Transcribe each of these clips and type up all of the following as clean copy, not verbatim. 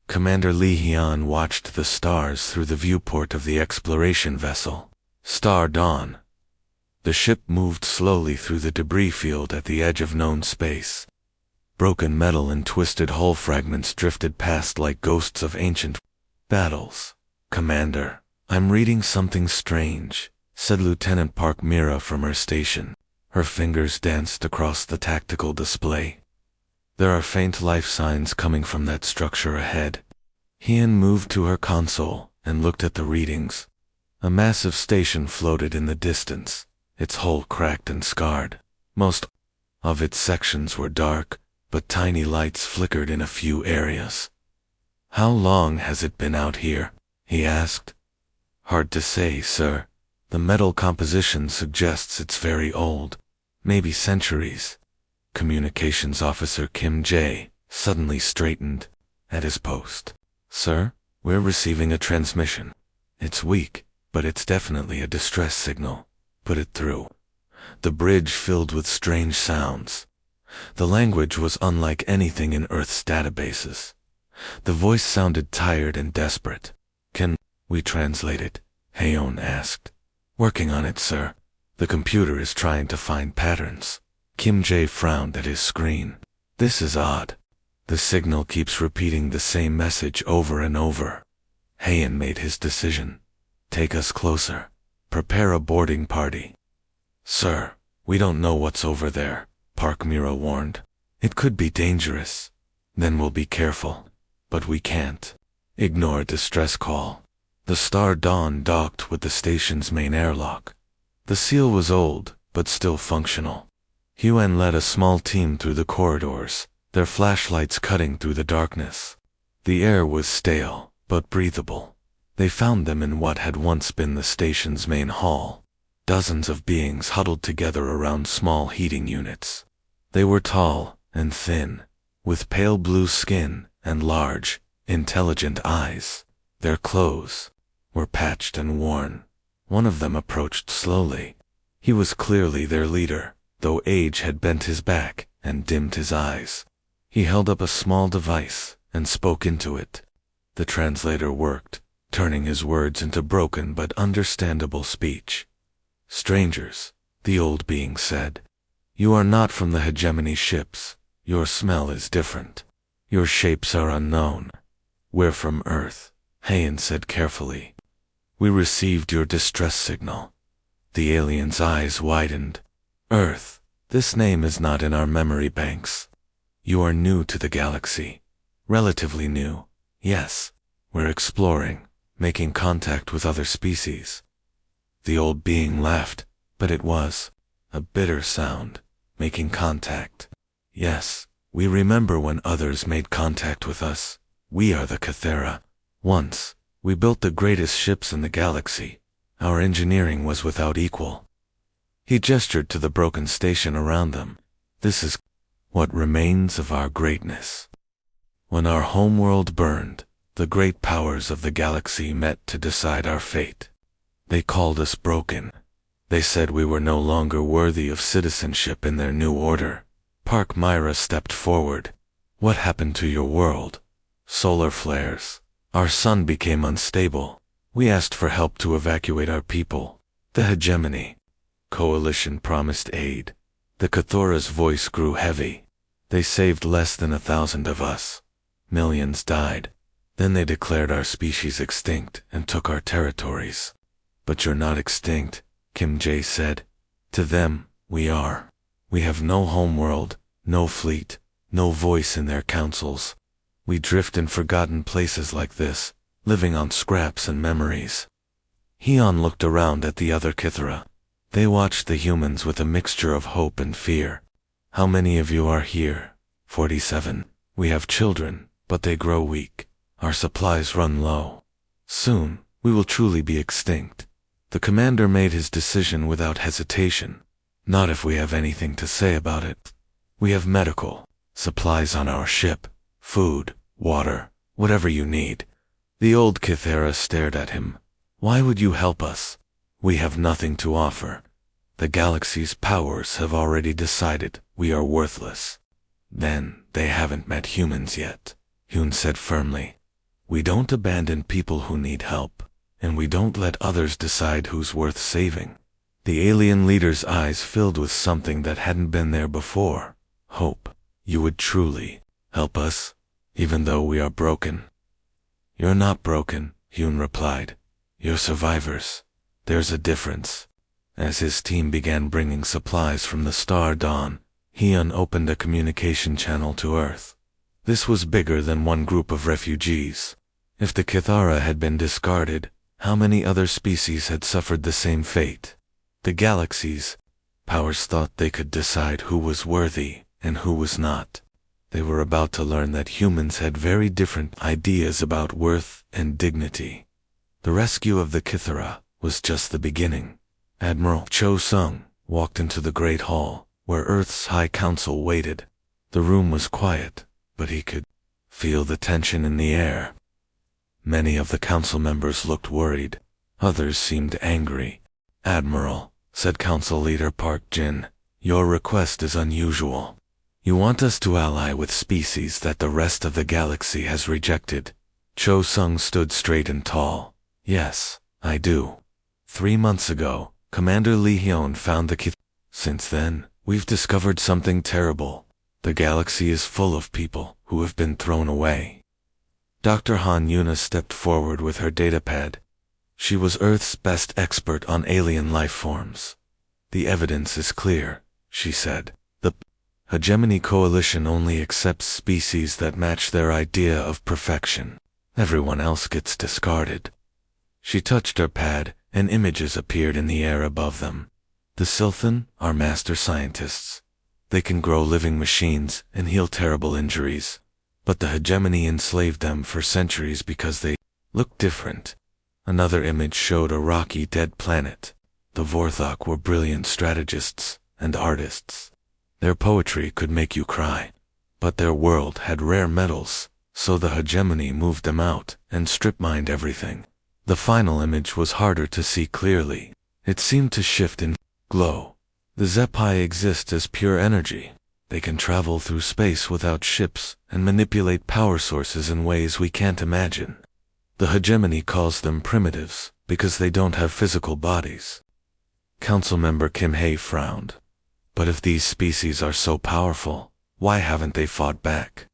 Commander Li Hyun watched the stars through the viewport of the exploration vessel. Star Dawn. The ship moved slowly through the debris field at the edge of known space. Broken metal and twisted hull fragments drifted past like ghosts of ancient battles. "Commander, I'm reading something strange," said Lieutenant Park Mira from her station. Her fingers danced across the tactical display. "There are faint life signs coming from that structure ahead." Hyun moved to her console and looked at the readings. A massive station floated in the distance, its hull cracked and scarred. Most of its sections were dark, but tiny lights flickered in a few areas. "How long has it been out here?" he asked. "Hard to say, sir. The metal composition suggests it's very old, maybe centuries." Communications Officer Kim Jae suddenly straightened at his post. "Sir, we're receiving a transmission. It's weak, but it's definitely a distress signal. Put it through." The bridge filled with strange sounds. The language was unlike anything in Earth's databases. The voice sounded tired and desperate. "Can we translate it?" Haeon asked. "Working on it, sir. The computer is trying to find patterns." Kim Jae frowned at his screen. "This is odd. The signal keeps repeating the same message over and over." Haeon made his decision. "Take us closer. Prepare a boarding party." "Sir, we don't know what's over there," Park Mira warned. "It could be dangerous. Then we'll be careful. But we can't ignore a distress call." The Star Dawn docked with the station's main airlock. The seal was old, but still functional. Hyun led a small team through the corridors, their flashlights cutting through the darkness. The air was stale, but breathable. They found them in what had once been the station's main hall. Dozens of beings huddled together around small heating units. They were tall and thin, with pale blue skin and large, intelligent eyes. Their clothes were patched and worn. One of them approached slowly. He was clearly their leader, though age had bent his back and dimmed his eyes. He held up a small device and spoke into it. The translator worked, turning his words into broken but understandable speech. "Strangers," the old being said. "You are not from the hegemony ships. Your smell is different. Your shapes are unknown. We're from Earth," Haeon said carefully. "We received your distress signal." The alien's eyes widened. "Earth, this name is not in our memory banks. You are new to the galaxy. Relatively new. Yes, we're exploring, making contact with other species." The old being laughed, but it was a bitter sound. Making contact. "Yes, we remember when others made contact with us. We are the Cathera. Once, we built the greatest ships in the galaxy. Our engineering was without equal." He gestured to the broken station around them. "This is what remains of our greatness. When our homeworld burned, the great powers of the galaxy met to decide our fate. They called us broken. They said we were no longer worthy of citizenship in their new order." Park Mira stepped forward. "What happened to your world?" "Solar flares. Our sun became unstable. We asked for help to evacuate our people. The hegemony coalition promised aid." The Cathora's voice grew heavy. "They saved less than 1,000 of us. Millions died. Then they declared our species extinct and took our territories." "But you're not extinct," Kim Jae said. "To them, we are. We have no homeworld, no fleet, no voice in their councils. We drift in forgotten places like this, living on scraps and memories." Hyun looked around at the other Kithra. They watched the humans with a mixture of hope and fear. "How many of you are here?" 47. "We have children, but they grow weak. Our supplies run low. Soon, we will truly be extinct." The commander made his decision without hesitation. "Not if we have anything to say about it. We have medical supplies on our ship, food, water, whatever you need." The old Kithera stared at him. "Why would you help us? We have nothing to offer. The galaxy's powers have already decided we are worthless." "Then they haven't met humans yet," Hyun said firmly. We don't abandon people who need help, and we don't let others decide who's worth saving. The alien leader's eyes filled with something that hadn't been there before. Hope. You would truly help us, even though we are broken. You're not broken, Hyun replied. You're survivors. There's a difference. As his team began bringing supplies from the star Dawn, Hyun opened a communication channel to Earth. This was bigger than one group of refugees. If the Kithara had been discarded, how many other species had suffered the same fate? The galaxy's powers thought they could decide who was worthy and who was not. They were about to learn that humans had very different ideas about worth and dignity. The rescue of the Kithara was just the beginning. Admiral Cho Sung walked into the Great Hall, where Earth's High Council waited. The room was quiet, but he could feel the tension in the air. Many of the council members looked worried. Others seemed angry. Admiral, said Council Leader Park Jin, your request is unusual. You want us to ally with species that the rest of the galaxy has rejected. Cho Sung stood straight and tall. Yes, I do. 3 months ago, Commander Lee Hyun found the Kith. Since then, we've discovered something terrible. The galaxy is full of people who have been thrown away. Dr. Han Yuna stepped forward with her datapad. She was Earth's best expert on alien life forms. The evidence is clear, she said. The Hegemony Coalition only accepts species that match their idea of perfection. Everyone else gets discarded. She touched her pad, and images appeared in the air above them. The Silthan are master scientists. They can grow living machines and heal terrible injuries. But the hegemony enslaved them for centuries because they looked different. Another image showed a rocky, dead planet. The Vorthok were brilliant strategists and artists. Their poetry could make you cry. But their world had rare metals, so the hegemony moved them out and strip-mined everything. The final image was harder to see clearly. It seemed to shift and glow. The Zepai exist as pure energy. They can travel through space without ships and manipulate power sources in ways we can't imagine. The hegemony calls them primitives because they don't have physical bodies. Council member Kim Hae frowned. But if these species are so powerful, why haven't they fought back?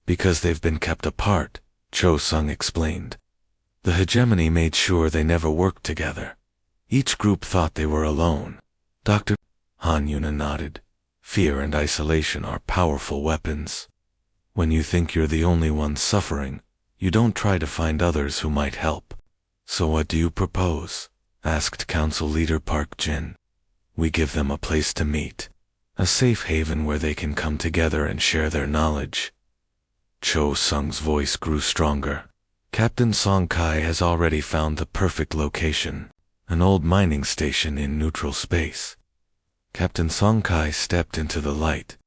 Because they've been kept apart, Cho Sung explained. The hegemony made sure they never worked together. Each group thought they were alone. Dr. Han Yuna nodded. Fear and isolation are powerful weapons. When you think you're the only one suffering, you don't try to find others who might help. So what do you propose? Asked Council Leader Park Jin. We give them a place to meet. A safe haven where they can come together and share their knowledge. Cho Sung's voice grew stronger. Captain Song Kai has already found the perfect location. An old mining station in neutral space. Captain Song Kai stepped into the light.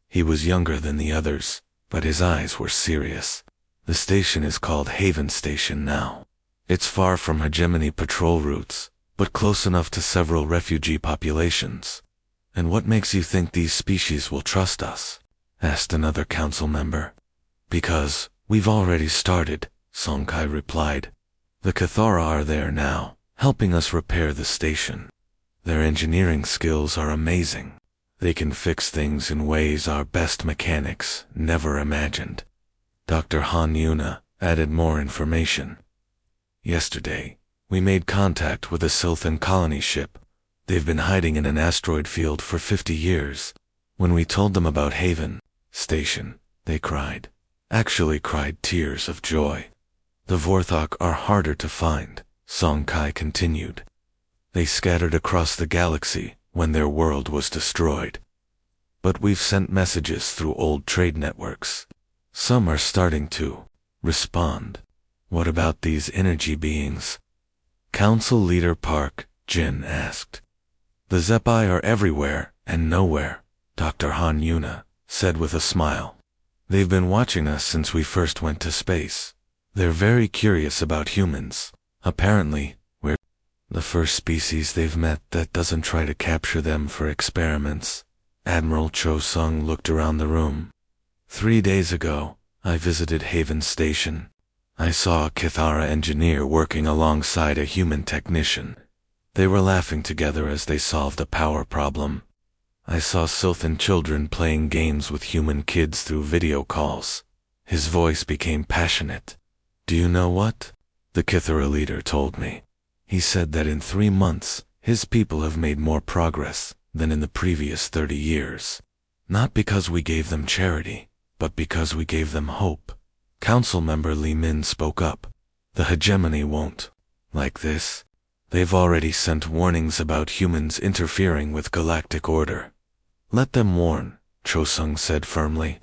He was younger than the others, but his eyes were serious. The station is called Haven Station now. It's far from hegemony patrol routes, but close enough to several refugee populations. And what makes you think these species will trust us? Asked another council member. Because we've already started, Song Kai replied. The Cathara are there now, helping us repair the station. Their engineering skills are amazing. They can fix things in ways our best mechanics never imagined. Dr. Han Yuna added more information. Yesterday, we made contact with a Silthan colony ship. They've been hiding in an asteroid field for 50 years. When we told them about Haven Station, they cried. Actually cried tears of joy. The Vorthok are harder to find, Song Kai continued. They scattered across the galaxy when their world was destroyed. But we've sent messages through old trade networks. Some are starting to respond. What about these energy beings? Council Leader Park Jin asked. The Zepai are everywhere and nowhere, Dr. Han Yuna said with a smile. They've been watching us since we first went to space. They're very curious about humans. Apparently, we're the first species they've met that doesn't try to capture them for experiments. Admiral Cho Sung looked around the room. 3 days ago, I visited Haven Station. I saw a Kithara engineer working alongside a human technician. They were laughing together as they solved a power problem. I saw Sylthan children playing games with human kids through video calls. His voice became passionate. Do you know what? The Kithara leader told me. He said that in 3 months, his people have made more progress than in the previous 30 years. Not because we gave them charity, but because we gave them hope. Council member Li Min spoke up. The hegemony won't like this. They've already sent warnings about humans interfering with galactic order. Let them warn, Cho Sung said firmly.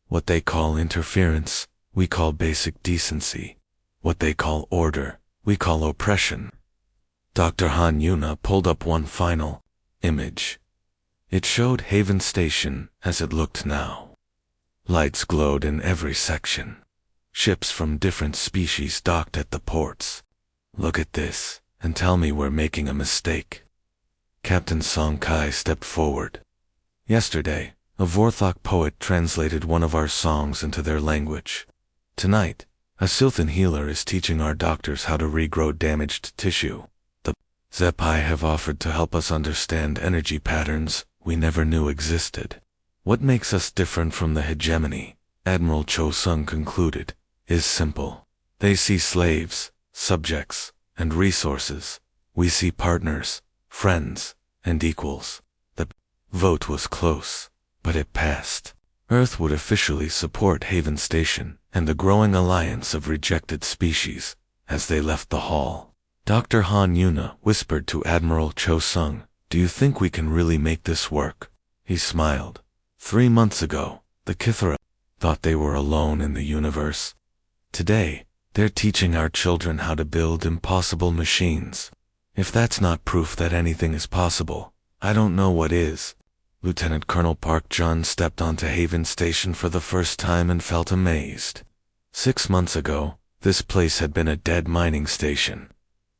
What they call interference, we call basic decency. What they call order, we call oppression. Dr. Han Yuna pulled up one final image. It showed Haven Station as it looked now. Lights glowed in every section. Ships from different species docked at the ports. Look at this, and tell me we're making a mistake. Captain Song Kai stepped forward. Yesterday, a Vorthok poet translated one of our songs into their language. Tonight, a Sylthan healer is teaching our doctors how to regrow damaged tissue. The Zepai have offered to help us understand energy patterns we never knew existed. What makes us different from the hegemony, Admiral Cho Sung concluded, is simple. They see slaves, subjects, and resources. We see partners, friends, and equals. The vote was close, but it passed. Earth would officially support Haven Station and the growing alliance of rejected species. As they left the hall, Dr. Han Yuna whispered to Admiral Cho Sung, "Do you think we can really make this work?" He smiled. 3 months ago, the Kithara thought they were alone in the universe. Today, they're teaching our children how to build impossible machines. If that's not proof that anything is possible, I don't know what is. Lieutenant Colonel Park Jun stepped onto Haven Station for the first time and felt amazed. 6 months ago, this place had been a dead mining station.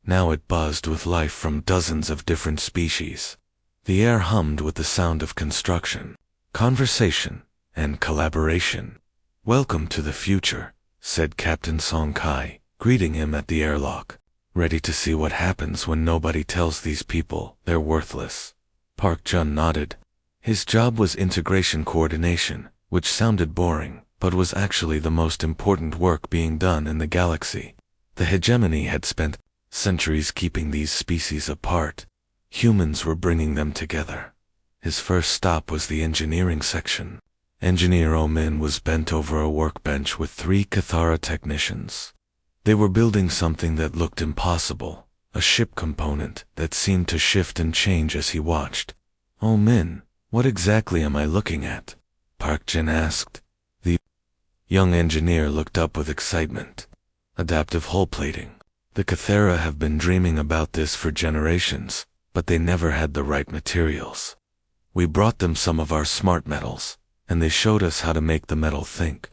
Now it buzzed with life from dozens of different species. The air hummed with the sound of construction, conversation, and collaboration. "Welcome to the future," said Captain Song Kai, greeting him at the airlock. "Ready to see what happens when nobody tells these people they're worthless?" Park Jun nodded. His job was integration coordination, which sounded boring, but was actually the most important work being done in the galaxy. The hegemony had spent centuries keeping these species apart. Humans were bringing them together. His first stop was the engineering section. Engineer Omin was bent over a workbench with 3 Kithara technicians. They were building something that looked impossible, a ship component that seemed to shift and change as he watched. "Omin, what exactly am I looking at?" Park Jin asked. The young engineer looked up with excitement. "Adaptive hull plating. The Kithara have been dreaming about this for generations, but they never had the right materials. We brought them some of our smart metals, and they showed us how to make the metal think."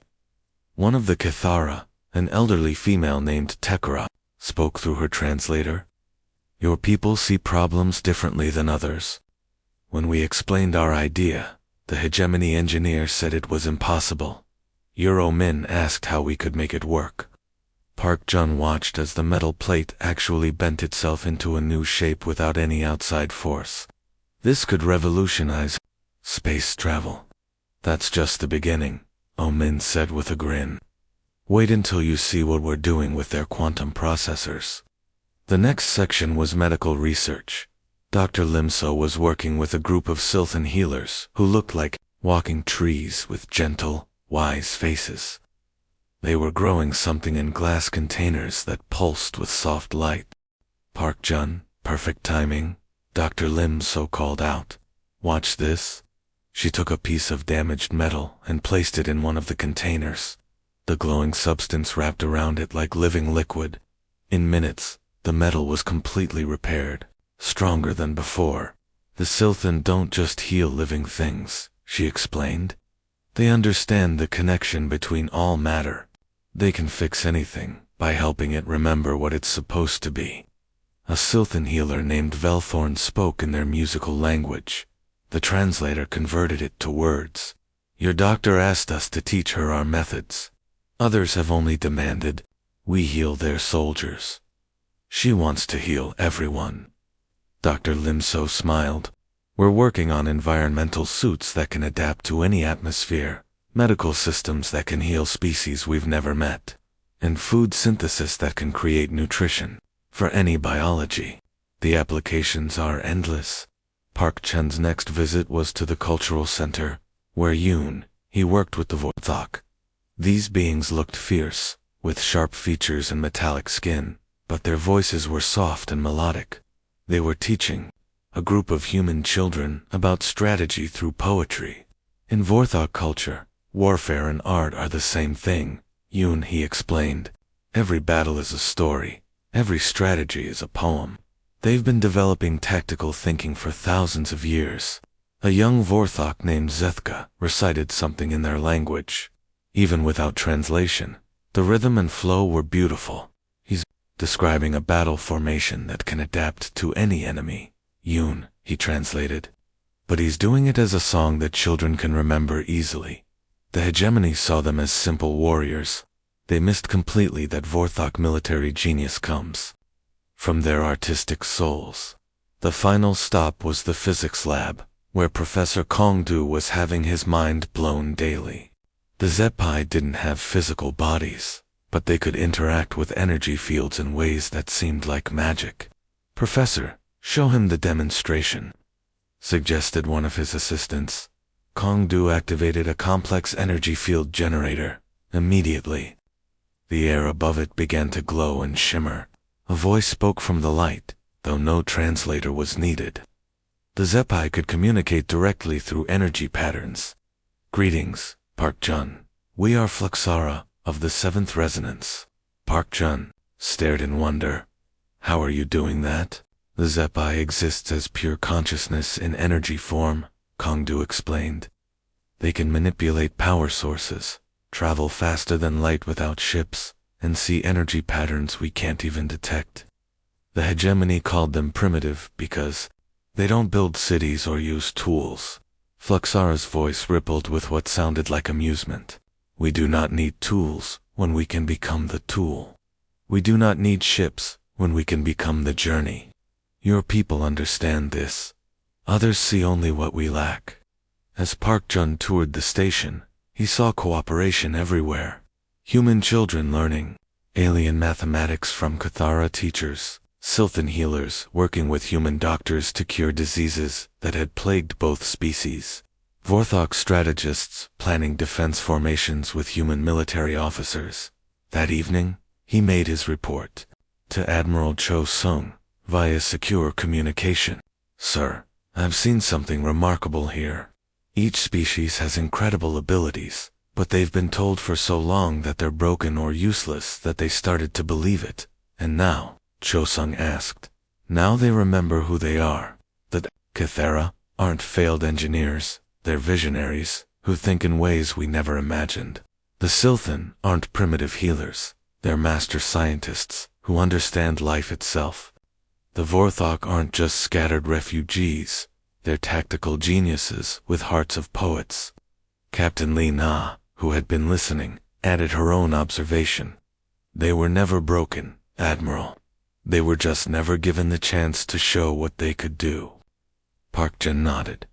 One of the Kithara, an elderly female named Tekara, spoke through her translator. "Your people see problems differently than others. When we explained our idea, the hegemony engineer said it was impossible. Euro Min asked how we could make it work." Park Jun watched as the metal plate actually bent itself into a new shape without any outside force. This could revolutionize space travel. "That's just the beginning," Omin said with a grin. "Wait until you see what we're doing with their quantum processors." The next section was medical research. Dr. Limso was working with a group of Sylthan healers who looked like walking trees with gentle, wise faces. They were growing something in glass containers that pulsed with soft light. "Park Jun, perfect timing," Dr. Limso called out. "Watch this." She took a piece of damaged metal and placed it in one of the containers. The glowing substance wrapped around it like living liquid. In minutes, the metal was completely repaired, stronger than before. "The Sylthan don't just heal living things," she explained. "They understand the connection between all matter. They can fix anything by helping it remember what it's supposed to be." A Sylthan healer named Velthorn spoke in their musical language. The translator converted it to words. "Your doctor asked us to teach her our methods. Others have only demanded, We heal their soldiers. She wants to heal everyone. Dr. Limso smiled. We're working on environmental suits that can adapt to any atmosphere, medical systems that can heal species we've never met, and food synthesis that can create nutrition for any biology. The applications are endless. Park Chen's next visit was to the cultural center, where he worked with the Vorthok. These beings looked fierce, with sharp features and metallic skin, but their voices were soft and melodic. They were teaching a group of human children about strategy through poetry. In Vorthok culture, warfare and art are the same thing, he explained. Every battle is a story. Every strategy is a poem. They've been developing tactical thinking for thousands of years. A young Vorthok named Zethka recited something in their language. Even without translation, the rhythm and flow were beautiful. He's describing a battle formation that can adapt to any enemy. He translated. But he's doing it as a song that children can remember easily. The hegemony saw them as simple warriors. They missed completely that Vorthok military genius comes from their artistic souls. The final stop was the physics lab, where Professor Kongdu was having his mind blown daily. The Zepai didn't have physical bodies, but they could interact with energy fields in ways that seemed like magic. Professor, show him the demonstration, suggested one of his assistants. Kongdu activated a complex energy field generator. Immediately, the air above it began to glow and shimmer. A voice spoke from the light, though no translator was needed. The Zepai could communicate directly through energy patterns. Greetings, Park Jun. We are Fluxara, of the 7th Resonance. Park Jun stared in wonder. How are you doing that? The Zepai exists as pure consciousness in energy form, Kongdu explained. They can manipulate power sources, travel faster than light without ships, and see energy patterns we can't even detect. The hegemony called them primitive because they don't build cities or use tools. Fluxara's voice rippled with what sounded like amusement. We do not need tools when we can become the tool. We do not need ships when we can become the journey. Your people understand this. Others see only what we lack. As Park Jun toured the station, he saw cooperation everywhere. Human children learning alien mathematics from Cathara teachers, Sylthan healers working with human doctors to cure diseases that had plagued both species, Vorthok strategists planning defense formations with human military officers. That evening, he made his report to Admiral Cho Sung via secure communication. Sir, I've seen something remarkable here. Each species has incredible abilities, but they've been told for so long that they're broken or useless that they started to believe it. And now, Cho Sung asked, now they remember who they are. The Cathara aren't failed engineers, they're visionaries, who think in ways we never imagined. The Sylthan aren't primitive healers, they're master scientists, who understand life itself. The Vorthok aren't just scattered refugees, they're tactical geniuses with hearts of poets. Captain Li Na, who had been listening, added her own observation. They were never broken, Admiral. They were just never given the chance to show what they could do. Park Jun nodded.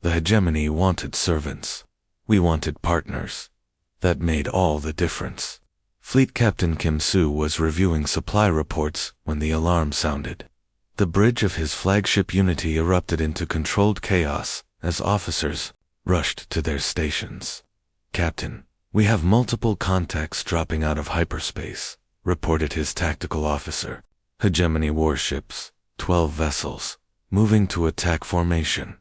The hegemony wanted servants. We wanted partners. That made all the difference. Fleet Captain Kim Soo was reviewing supply reports when the alarm sounded. The bridge of his flagship Unity erupted into controlled chaos as officers rushed to their stations. Captain, we have multiple contacts dropping out of hyperspace, reported his tactical officer. Hegemony warships, 12 vessels, moving to attack formation.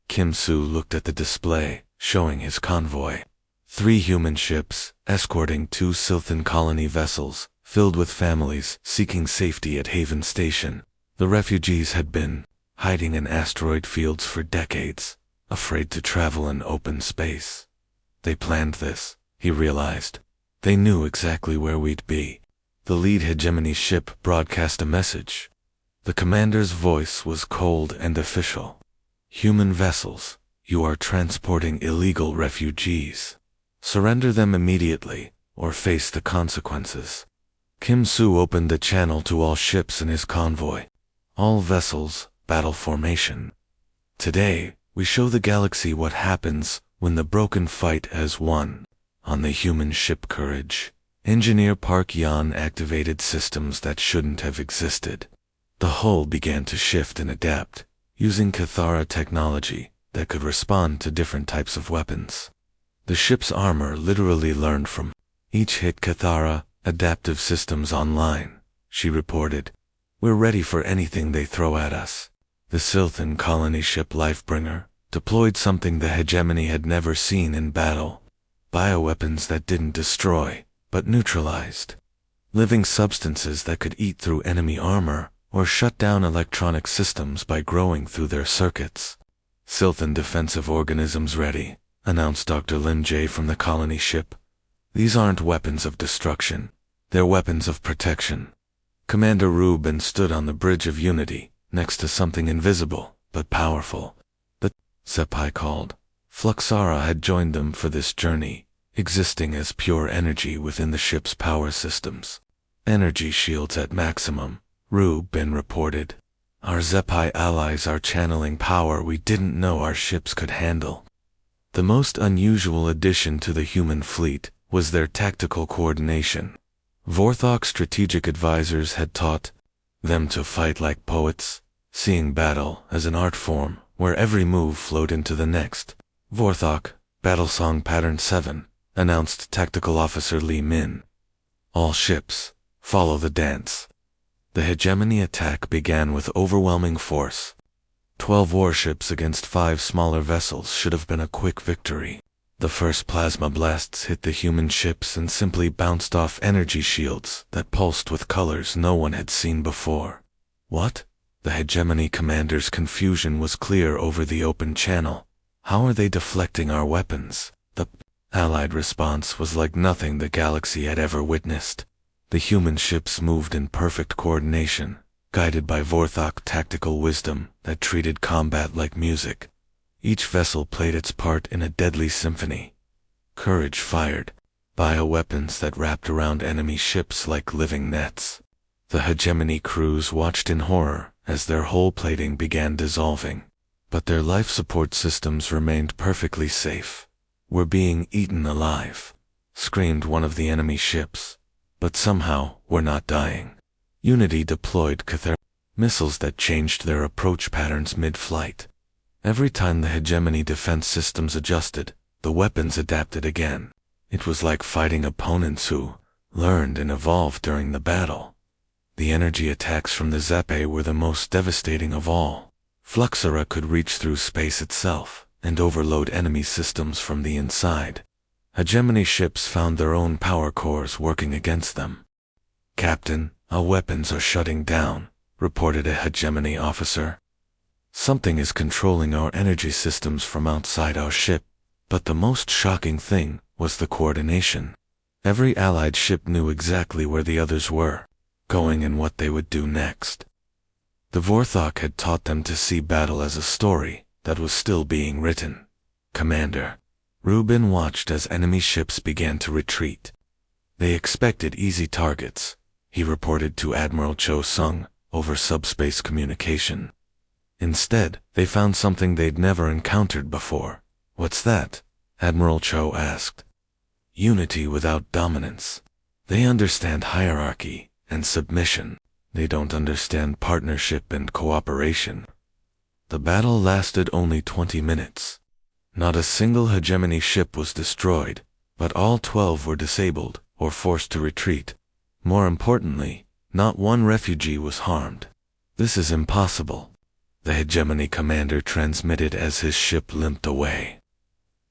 Kim Soo looked at the display, showing his convoy. 3 human ships, escorting 2 Sylthan colony vessels, filled with families seeking safety at Haven Station. The refugees had been hiding in asteroid fields for decades, afraid to travel in open space. They planned this, he realized. They knew exactly where we'd be. The lead hegemony ship broadcast a message. The commander's voice was cold and official. Human vessels, you are transporting illegal refugees. Surrender them immediately, or face the consequences. Kim Soo opened the channel to all ships in his convoy. All vessels, battle formation. Today, we show the galaxy what happens when the broken fight as one. On the human ship Courage, Engineer Park Yan activated systems that shouldn't have existed. The hull began to shift and adapt, using Cathara technology that could respond to different types of weapons. The ship's armor literally learned from each hit. Cathara adaptive systems online, she reported. We're ready for anything they throw at us. The Silthan colony ship Lifebringer deployed something the hegemony had never seen in battle. Bioweapons that didn't destroy, but neutralized. Living substances that could eat through enemy armor or shut down electronic systems by growing through their circuits. Silthan defensive organisms ready, announced Dr. Lin J from the colony ship. These aren't weapons of destruction, they're weapons of protection. Commander Rubin stood on the Bridge of Unity, next to something invisible, but powerful. The Sepai called. Fluxara had joined them for this journey, existing as pure energy within the ship's power systems. Energy shields at maximum, Rubin reported. Our Zepai allies are channeling power we didn't know our ships could handle. The most unusual addition to the human fleet was their tactical coordination. Vorthok strategic advisors had taught them to fight like poets, seeing battle as an art form where every move flowed into the next. Vorthok, Battle Song Pattern 7, announced Tactical Officer Li Min. All ships, follow the dance. The hegemony attack began with overwhelming force. 12 warships against 5 smaller vessels should have been a quick victory. The first plasma blasts hit the human ships and simply bounced off energy shields that pulsed with colors no one had seen before. What? The hegemony commander's confusion was clear over the open channel. How are they deflecting our weapons? The Allied response was like nothing the galaxy had ever witnessed. The human ships moved in perfect coordination, guided by Vorthok tactical wisdom that treated combat like music. Each vessel played its part in a deadly symphony. Courage fired bioweapons that wrapped around enemy ships like living nets. The hegemony crews watched in horror as their hull plating began dissolving. But their life support systems remained perfectly safe. We're being eaten alive, screamed one of the enemy ships. But somehow, we're not dying. Unity deployed Cathar missiles that changed their approach patterns mid-flight. Every time the hegemony defense systems adjusted, the weapons adapted again. It was like fighting opponents who learned and evolved during the battle. The energy attacks from the Zepe were the most devastating of all. Fluxara could reach through space itself and overload enemy systems from the inside. Hegemony ships found their own power cores working against them. Captain, our weapons are shutting down, reported a hegemony officer. Something is controlling our energy systems from outside our ship, but the most shocking thing was the coordination. Every allied ship knew exactly where the others were going and what they would do next. The Vorthok had taught them to see battle as a story that was still being written. Commander, Rubin watched as enemy ships began to retreat. They expected easy targets, he reported to Admiral Cho Sung over subspace communication. Instead, they found something they'd never encountered before. What's that? Admiral Cho asked. Unity without dominance. They understand hierarchy and submission. They don't understand partnership and cooperation. The battle lasted only 20 minutes. Not a single hegemony ship was destroyed, but all 12 were disabled or forced to retreat. More importantly, not one refugee was harmed. This is impossible, the hegemony commander transmitted as his ship limped away.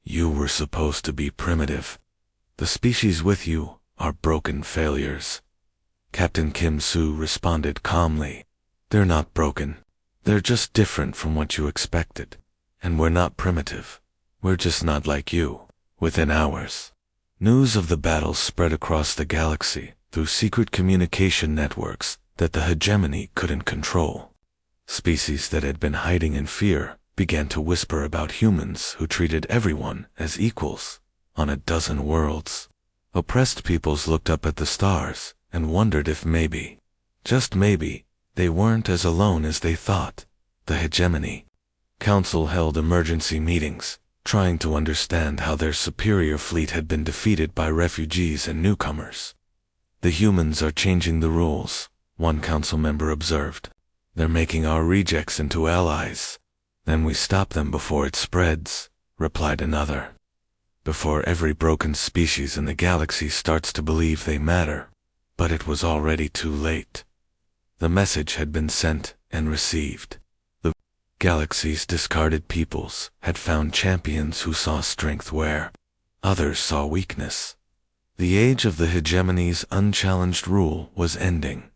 You were supposed to be primitive. The species with you are broken failures. Captain Kim Soo responded calmly. They're not broken. They're just different from what you expected. And we're not primitive. We're just not like you. Within hours, news of the battle spread across the galaxy through secret communication networks that the hegemony couldn't control. Species that had been hiding in fear began to whisper about humans who treated everyone as equals on a dozen worlds. Oppressed peoples looked up at the stars and wondered if maybe, just maybe, they weren't as alone as they thought. The Hegemony Council held emergency meetings, trying to understand how their superior fleet had been defeated by refugees and newcomers. "The humans are changing the rules," one council member observed. "They're making our rejects into allies. Then we stop them before it spreads," replied another. "Before every broken species in the galaxy starts to believe they matter." But it was already too late. The message had been sent and received. The galaxy's discarded peoples had found champions who saw strength where others saw weakness. The age of the Hegemony's unchallenged rule was ending.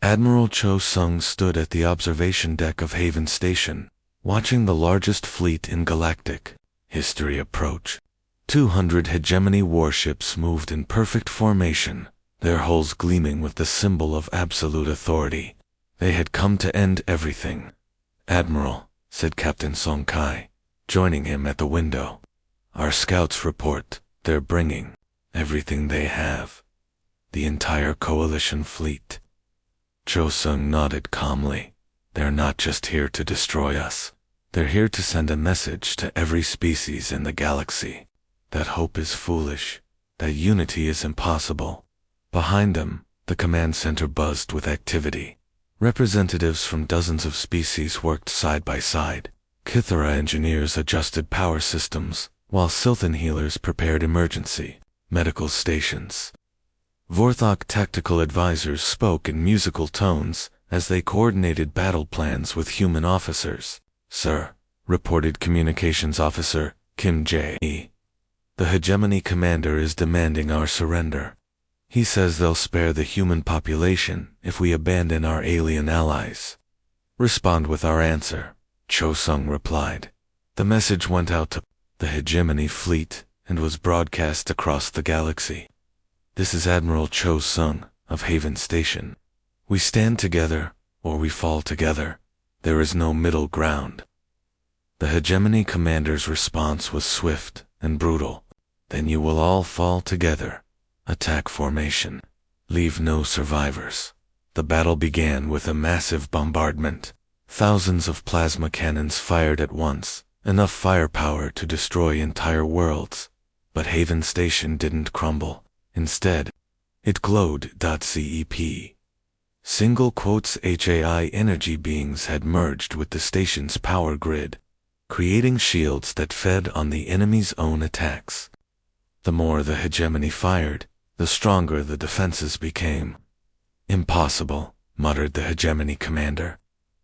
Admiral Cho Sung stood at the observation deck of Haven Station, watching the largest fleet in galactic history approach. 200 Hegemony warships moved in perfect formation, their hulls gleaming with the symbol of absolute authority. They had come to end everything. "Admiral," said Captain Song Kai, joining him at the window. "Our scouts report they're bringing everything they have. The entire coalition fleet." Cho Sung nodded calmly. "They're not just here to destroy us. They're here to send a message to every species in the galaxy. That hope is foolish. That unity is impossible." Behind them, the command center buzzed with activity. Representatives from dozens of species worked side by side. Kithara engineers adjusted power systems, while Silthan healers prepared emergency medical stations. Vorthok tactical advisors spoke in musical tones as they coordinated battle plans with human officers. "Sir," reported Communications Officer Kim Jae, "the Hegemony commander is demanding our surrender. He says they'll spare the human population if we abandon our alien allies." "Respond with our answer," Cho Sung replied. The message went out to the Hegemony fleet and was broadcast across the galaxy. "This is Admiral Cho Sung of Haven Station. We stand together or we fall together. There is no middle ground." The Hegemony commander's response was swift and brutal. "Then you will all fall together. Attack formation. Leave no survivors." The battle began with a massive bombardment. Thousands of plasma cannons fired at once, enough firepower to destroy entire worlds. But Haven Station didn't crumble. Instead, it glowed. CEP. Single quotes HAI energy beings had merged with the station's power grid, creating shields that fed on the enemy's own attacks. The more the Hegemony fired, the stronger the defenses became. "Impossible," muttered the Hegemony commander.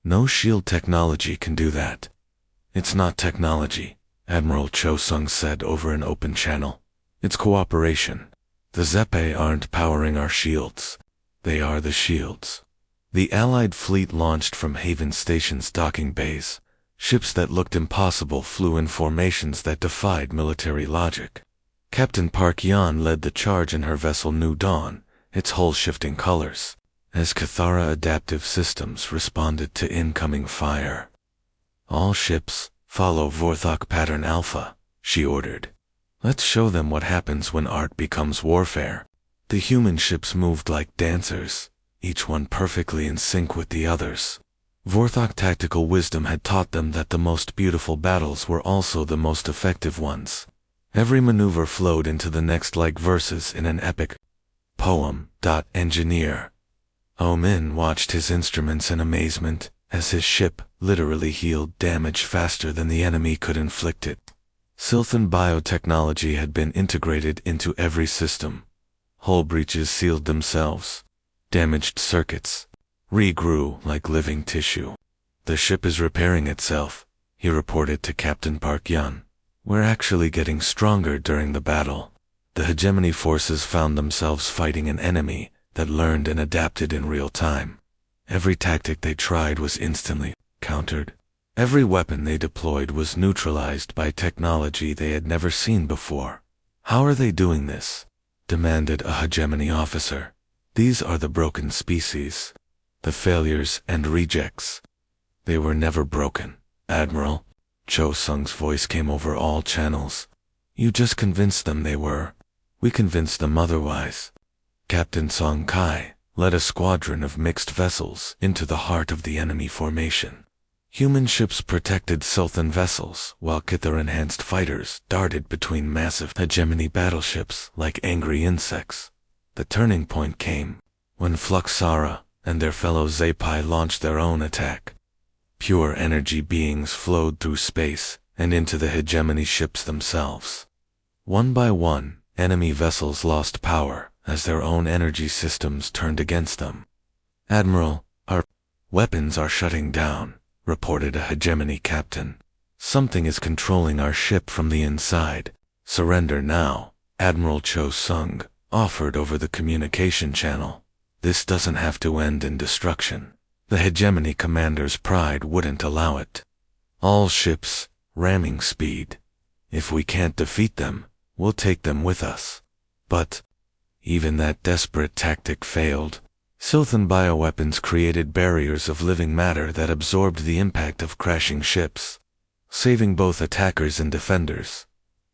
"No shield technology can do that." "It's not technology," Admiral Cho Sung said over an open channel. "It's cooperation. The Zepe aren't powering our shields. They are the shields." The Allied fleet launched from Haven Station's docking bays. Ships that looked impossible flew in formations that defied military logic. Captain Park Yan led the charge in her vessel New Dawn, its hull shifting colors, as Kithara adaptive systems responded to incoming fire. "All ships, follow Vorthok Pattern Alpha," she ordered. "Let's show them what happens when art becomes warfare." The human ships moved like dancers, each one perfectly in sync with the others. Vorthok tactical wisdom had taught them that the most beautiful battles were also the most effective ones. Every maneuver flowed into the next like verses in an epic poem. Engineer Omin watched his instruments in amazement as his ship literally healed damage faster than the enemy could inflict it. Silthan biotechnology had been integrated into every system. Hull breaches sealed themselves. Damaged circuits regrew like living tissue. "The ship is repairing itself," he reported to Captain Park Yan. "We're actually getting stronger during the battle." The Hegemony forces found themselves fighting an enemy that learned and adapted in real time. Every tactic they tried was instantly countered. Every weapon they deployed was neutralized by technology they had never seen before. "How are they doing this?" demanded a Hegemony officer. "These are the broken species. The failures and rejects. They were never broken, Admiral." Cho Sung's voice came over all channels. "You just convinced them they were. We convinced them otherwise." Captain Song Kai led a squadron of mixed vessels into the heart of the enemy formation. Human ships protected Sultan vessels, while Kithar-enhanced fighters darted between massive hegemony battleships like angry insects. The turning point came when Fluxara and their fellow Zapai launched their own attack. Pure energy beings flowed through space and into the hegemony ships themselves. One by one, enemy vessels lost power as their own energy systems turned against them. "Admiral, our weapons are shutting down," reported a hegemony captain. "Something is controlling our ship from the inside. Surrender now," Admiral Cho Sung offered over the communication channel. "This doesn't have to end in destruction." The hegemony commander's pride wouldn't allow it. "All ships, ramming speed. If we can't defeat them, we'll take them with us." But even that desperate tactic failed. Sultan bioweapons created barriers of living matter that absorbed the impact of crashing ships, saving both attackers and defenders.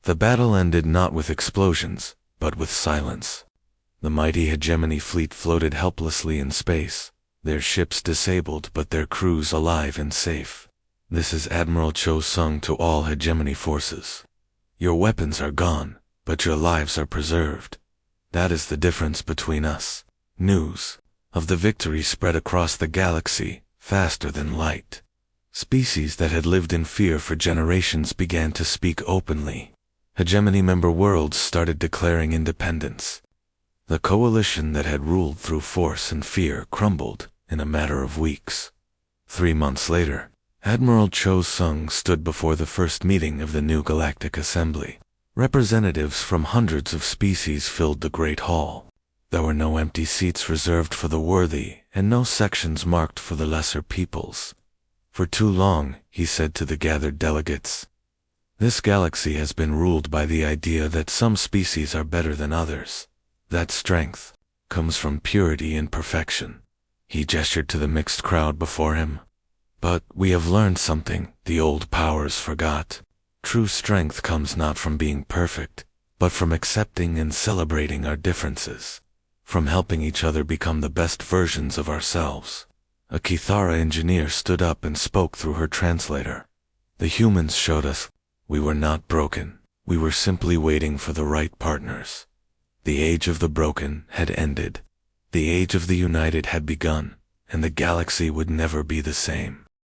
The battle ended not with explosions, but with silence. The mighty hegemony fleet floated helplessly in space, their ships disabled but their crews alive and safe. This is Admiral Cho Sung to all hegemony forces. Your weapons are gone, but your lives are preserved. That is the difference between us. News of the victory spread across the galaxy, faster than light. Species that had lived in fear for generations began to speak openly. Hegemony member worlds started declaring independence. The coalition that had ruled through force and fear crumbled in a matter of weeks. 3 months later, Admiral Cho Sung stood before the first meeting of the new Galactic Assembly. Representatives from hundreds of species filled the Great Hall. There were no empty seats reserved for the worthy, and no sections marked for the lesser peoples. "For too long," he said to the gathered delegates, "this galaxy has been ruled by the idea that some species are better than others. That strength comes from purity and perfection." He gestured to the mixed crowd before him. "But we have learned something the old powers forgot. True strength comes not from being perfect, but from accepting and celebrating our differences, from helping each other become the best versions of ourselves." A Kithara engineer stood up and spoke through her translator. "The humans showed us we were not broken. We were simply waiting for the right partners. The age of the broken had ended. The age of the united had begun, and the galaxy would never be the same."